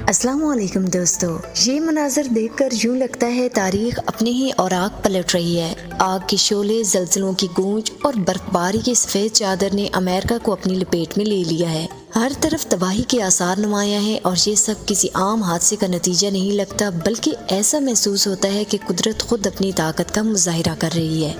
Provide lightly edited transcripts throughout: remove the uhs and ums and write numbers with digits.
السلام علیکم دوستو، یہ مناظر دیکھ کر یوں لگتا ہے تاریخ اپنے ہی اوراق پلٹ رہی ہے۔ آگ کے شعلے، زلزلوں کی گونج اور برف باری کی سفید چادر نے امریکہ کو اپنی لپیٹ میں لے لیا ہے۔ ہر طرف تباہی کے آثار نمایاں ہیں اور یہ سب کسی عام حادثے کا نتیجہ نہیں لگتا، بلکہ ایسا محسوس ہوتا ہے کہ قدرت خود اپنی طاقت کا مظاہرہ کر رہی ہے۔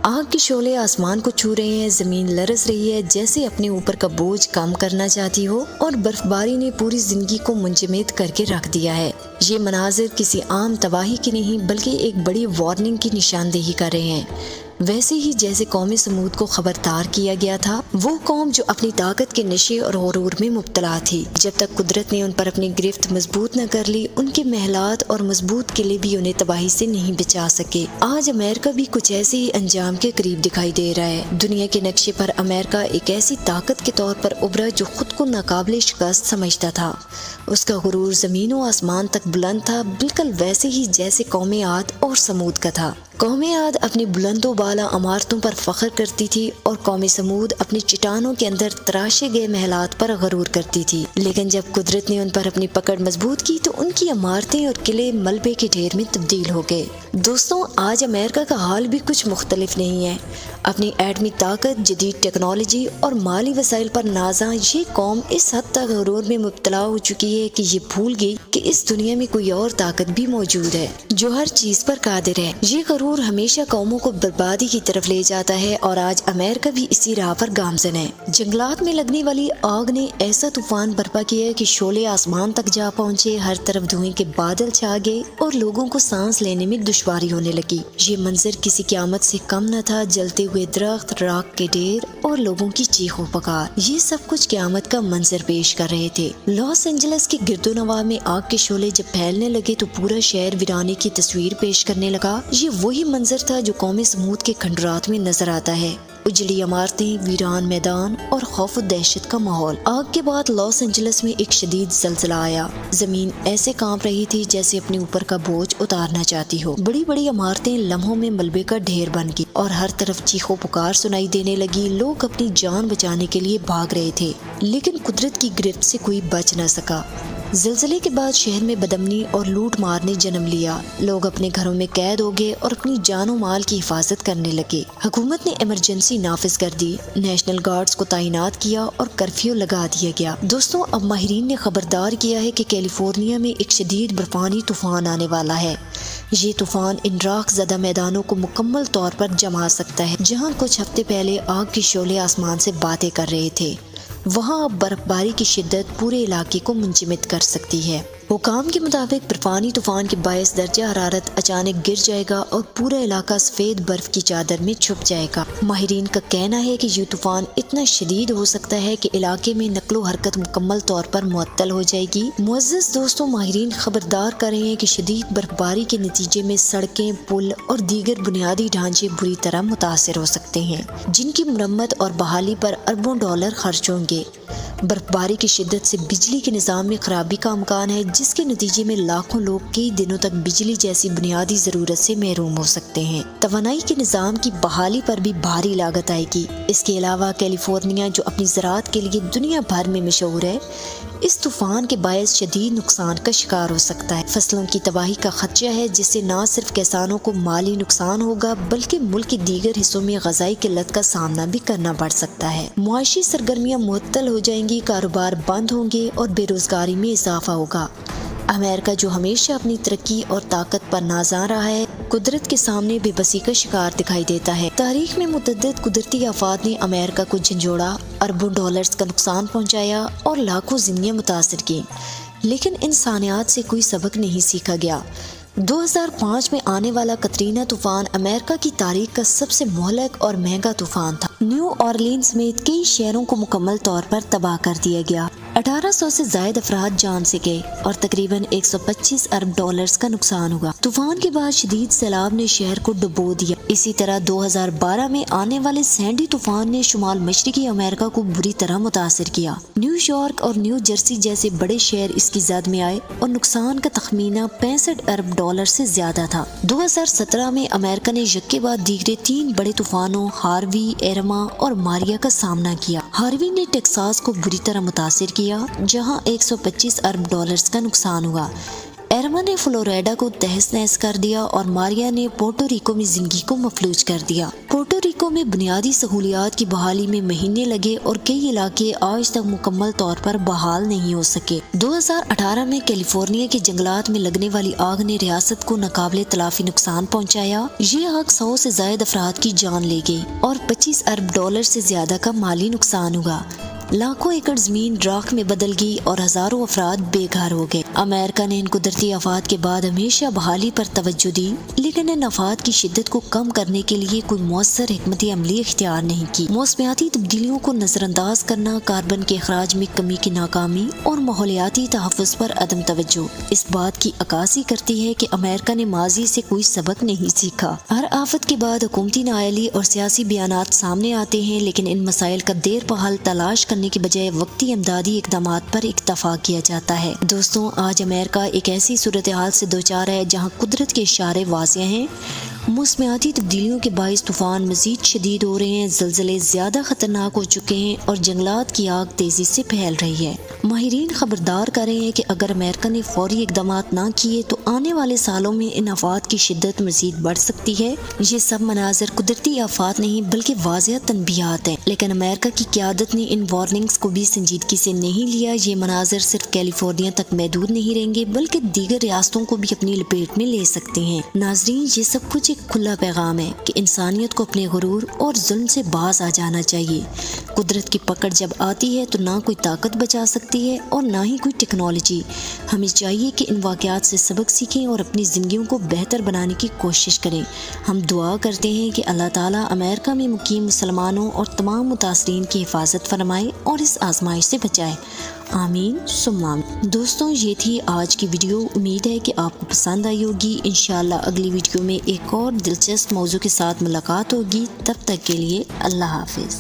آگ کے شعلے آسمان کو چھو رہے ہیں، زمین لرز رہی ہے جیسے اپنے اوپر کا بوجھ کم کرنا چاہتی ہو، اور برف باری نے پوری زندگی کو منجمد کر کے رکھ دیا ہے۔ یہ مناظر کسی عام تباہی کی نہیں بلکہ ایک بڑی وارننگ کی نشاندہی کر رہے ہیں۔ ویسے ہی جیسے قوم سمود کو خبردار کیا گیا تھا، وہ قوم جو اپنی طاقت کے نشے اور غرور میں مبتلا تھی، جب تک قدرت نے ان پر اپنی گرفت مضبوط نہ کر لی، ان کے محلات اور مضبوط قلعے بھی انہیں تباہی سے نہیں بچا سکے۔ آج امریکہ بھی کچھ ایسے ہی انجام کے قریب دکھائی دے رہا ہے۔ دنیا کے نقشے پر امریکہ ایک ایسی طاقت کے طور پر ابھرا جو خود کو ناقابل شکست سمجھتا تھا۔ اس کا غرور زمین و آسمان تک بلند تھا، بالکل ویسے ہی جیسے قوم عاد اور سمود کا تھا۔ قوم عاد اپنی بلند و بالا عمارتوں پر فخر کرتی تھی اور قوم سمود اپنی چٹانوں کے اندر تراشے گئے محلات پر غرور کرتی تھی، لیکن جب قدرت نے ان پر اپنی پکڑ مضبوط کی تو ان کی عمارتیں اور قلعے ملبے کے ڈھیر میں تبدیل ہو گئے۔ دوستوں، آج امریکہ کا حال بھی کچھ مختلف نہیں ہے۔ اپنی ایٹمی طاقت، جدید ٹیکنالوجی اور مالی وسائل پر نازاں یہ قوم اس حد تک غرور میں مبتلا ہو چکی ہے کہ یہ بھول گئی کہ اس دنیا میں کوئی اور طاقت بھی موجود ہے جو ہر چیز پر قادر ہے۔ یہ غرور ہمیشہ قوموں کو بربادی کی طرف لے جاتا ہے اور آج امریکہ بھی اسی راہ پر گامزن ہے۔ جنگلات میں لگنے والی آگ نے ایسا طوفان برپا کیا کہ شعلے آسمان تک جا پہنچے، ہر طرف دھوئیں کے بادل چھا گئے اور لوگوں کو سانس لینے میں دشواری ہونے لگی۔ یہ منظر کسی قیامت سے کم نہ تھا، جلتے ہوئے درخت، راکھ کے ڈھیر اور لوگوں کی چیخ و پکار، یہ سب کچھ قیامت کا منظر پیش کر رہے تھے۔ لاس اینجلس کے گرد و نواح میں آگ کے شعلے جب پھیلنے لگے تو پورا شہر ویرانے کی تصویر پیش کرنے لگا۔ یہ وہی منظر تھا جو قوم سمود کے کھنڈرات میں نظر آتا ہے، اجڑی عمارتیں، ویران میدان اور خوف و دہشت کا ماحول۔ آگ کے بعد لاس اینجلس میں ایک شدید زلزلہ آیا۔ زمین ایسے کانپ رہی تھی جیسے اپنے اوپر کا بوجھ اتارنا چاہتی ہو۔ بڑی بڑی عمارتیں لمحوں میں ملبے کا ڈھیر بن گئی اور ہر طرف چیخ و پکار سنائی دینے لگی۔ لوگ اپنی جان بچانے کے لیے بھاگ رہے تھے، لیکن قدرت کی گرفت سے کوئی بچ نہ سکا۔ زلزلے کے بعد شہر میں بدامنی اور لوٹ مار نے جنم لیا۔ لوگ اپنے گھروں میں قید ہو گئے اور اپنی جان و مال کی حفاظت کرنے لگے۔ حکومت نے ایمرجنسی نافذ کر دی، نیشنل گارڈز کو تعینات کیا اور کرفیو لگا دیا گیا۔ دوستوں، اب ماہرین نے خبردار کیا ہے کہ کیلیفورنیا میں ایک شدید برفانی طوفان آنے والا ہے۔ یہ طوفان ان راکھ زدہ میدانوں کو مکمل طور پر جما سکتا ہے جہاں کچھ ہفتے پہلے آگ کے شعلے آسمان سے باتیں کر رہے تھے۔ وہاں اب برف باری کی شدت پورے علاقے کو منجمد کر سکتی ہے۔ حکام کے مطابق برفانی طوفان کے باعث درجہ حرارت اچانک گر جائے گا اور پورا علاقہ سفید برف کی چادر میں چھپ جائے گا۔ ماہرین کا کہنا ہے کہ یہ طوفان اتنا شدید ہو سکتا ہے کہ علاقے میں نقل و حرکت مکمل طور پر معطل ہو جائے گی۔ معزز دوستوں، ماہرین خبردار کر رہے ہیں کہ شدید برف باری کے نتیجے میں سڑکیں، پل اور دیگر بنیادی ڈھانچے بری طرح متاثر ہو سکتے ہیں، جن کی مرمت اور بحالی پر اربوں ڈالر خرچ ہوں گے۔ برف باری کی شدت سے بجلی کے نظام میں خرابی کا امکان ہے، جس کے نتیجے میں لاکھوں لوگ کئی دنوں تک بجلی جیسی بنیادی ضرورت سے محروم ہو سکتے ہیں۔ توانائی کے نظام کی بحالی پر بھی بھاری لاگت آئے گی۔ اس کے علاوہ کیلیفورنیا، جو اپنی زراعت کے لیے دنیا بھر میں مشہور ہے، اس طوفان کے باعث شدید نقصان کا شکار ہو سکتا ہے۔ فصلوں کی تباہی کا خدشہ ہے، جس سے نہ صرف کسانوں کو مالی نقصان ہوگا بلکہ ملک کے دیگر حصوں میں غذائی قلت کا سامنا بھی کرنا پڑ سکتا ہے۔ معاشی سرگرمیاں معطل ہو جائیں گی، کاروبار بند ہوں گے اور بے روزگاری میں اضافہ ہوگا۔ امریکہ، جو ہمیشہ اپنی ترقی اور طاقت پر نازاں رہا ہے، قدرت کے سامنے بے بسی کا شکار دکھائی دیتا ہے۔ تاریخ میں متعدد قدرتی آفات نے امریکہ کو جھنجھوڑا، اربوں ڈالرز کا نقصان پہنچایا اور لاکھوں زندگیاں متاثر کی، لیکن انسانیات سے کوئی سبق نہیں سیکھا گیا۔ 2005 میں آنے والا کترینا طوفان امریکہ کی تاریخ کا سب سے مہلک اور مہنگا طوفان تھا۔ نیو اورلینز سمیت کئی شہروں کو مکمل طور پر تباہ کر دیا گیا۔ 1800 سے زائد افراد جان سے گئے اور تقریباً 125 ارب ڈالرز کا نقصان ہوا۔ طوفان کے بعد شدید سیلاب نے شہر کو ڈبو دیا۔ اسی طرح 2012 میں آنے والے سینڈی طوفان نے شمال مشرقی امریکہ کو بری طرح متاثر کیا۔ نیو یارک اور نیو جرسی جیسے بڑے شہر اس کی زد میں آئے اور نقصان کا تخمینہ 65 ارب ڈالر سے زیادہ تھا۔ 2017 میں امریکہ نے یکے بعد دیگرے 3 بڑے طوفانوں ہاروی، ایرما ایرما اور ماریا کا سامنا کیا۔ ہاروی نے ٹیکساس کو بری طرح متاثر کیا جہاں 125 ارب ڈالرز کا نقصان ہوا۔ ایرما نے فلوریڈا کو تہس نہس کر دیا اور ماریا نے پورٹو ریکو میں زندگی کو مفلوج کر دیا۔ پورٹو ریکو میں بنیادی سہولیات کی بحالی میں مہینے لگے اور کئی علاقے آج تک مکمل طور پر بحال نہیں ہو سکے۔ 2018 میں کیلیفورنیا کے جنگلات میں لگنے والی آگ نے ریاست کو ناقابل تلافی نقصان پہنچایا۔ یہ آگ 100 سے زائد افراد کی جان لے گئی اور 25 ارب ڈالر سے زیادہ کا مالی نقصان ہوا۔ لاکھوں ایکڑ زمین راکھ میں بدل گئی اور ہزاروں افراد بے گھر ہو گئے۔ امریکہ نے ان قدرتی آفات کے بعد ہمیشہ بحالی پر توجہ دی، لیکن ان آفات کی شدت کو کم کرنے کے لیے کوئی مؤثر حکمت عملی اختیار نہیں کی۔ موسمیاتی تبدیلیوں کو نظر انداز کرنا، کاربن کے اخراج میں کمی کی ناکامی اور ماحولیاتی تحفظ پر عدم توجہ اس بات کی عکاسی کرتی ہے کہ امریکہ نے ماضی سے کوئی سبق نہیں سیکھا۔ ہر آفت کے بعد حکومتی نااہلی اور سیاسی بیانات سامنے آتے ہیں، لیکن ان مسائل کا دیر پا حل تلاش کرنے کی بجائے وقتی امدادی اقدامات پر اکتفا کیا جاتا ہے۔ دوستوں، آج امریکہ ایک ایسی صورتحال سے دوچار ہے جہاں قدرت کے اشارے واضح ہیں۔ موسمیاتی تبدیلیوں کے باعث طوفان مزید شدید ہو رہے ہیں، زلزلے زیادہ خطرناک ہو چکے ہیں اور جنگلات کی آگ تیزی سے پھیل رہی ہے۔ ماہرین خبردار کر رہے ہیں کہ اگر امریکہ نے فوری اقدامات نہ کیے تو آنے والے سالوں میں ان آفات کی شدت مزید بڑھ سکتی ہے۔ یہ سب مناظر قدرتی آفات نہیں بلکہ واضح تنبیہات ہیں، لیکن امریکہ کی قیادت نے ان وارننگز کو بھی سنجیدگی سے نہیں لیا۔ یہ مناظر صرف کیلیفورنیا تک محدود نہیں رہیں گے بلکہ دیگر ریاستوں کو بھی اپنی لپیٹ میں لے سکتے ہیں۔ ناظرین، یہ سب کچھ ایک کھلا پیغام ہے کہ انسانیت کو اپنے غرور اور ظلم سے باز آ جانا چاہیے۔ قدرت کی پکڑ جب آتی ہے تو نہ کوئی طاقت بچا سکتی ہے اور نہ ہی کوئی ٹیکنالوجی۔ ہمیں چاہیے کہ ان واقعات سے سبق سیکھیں اور اپنی زندگیوں کو بہتر بنانے کی کوشش کریں۔ ہم دعا کرتے ہیں کہ اللہ تعالیٰ امریکہ میں مقیم مسلمانوں اور تمام متاثرین کی حفاظت فرمائے اور اس آزمائش سے بچائے۔ آمین ثم آمین۔ دوستوں، یہ تھی آج کی ویڈیو۔ امید ہے کہ آپ کو پسند آئی ہوگی۔ انشاءاللہ اگلی ویڈیو میں ایک اور دلچسپ موضوع کے ساتھ ملاقات ہوگی۔ تب تک کے لیے اللہ حافظ۔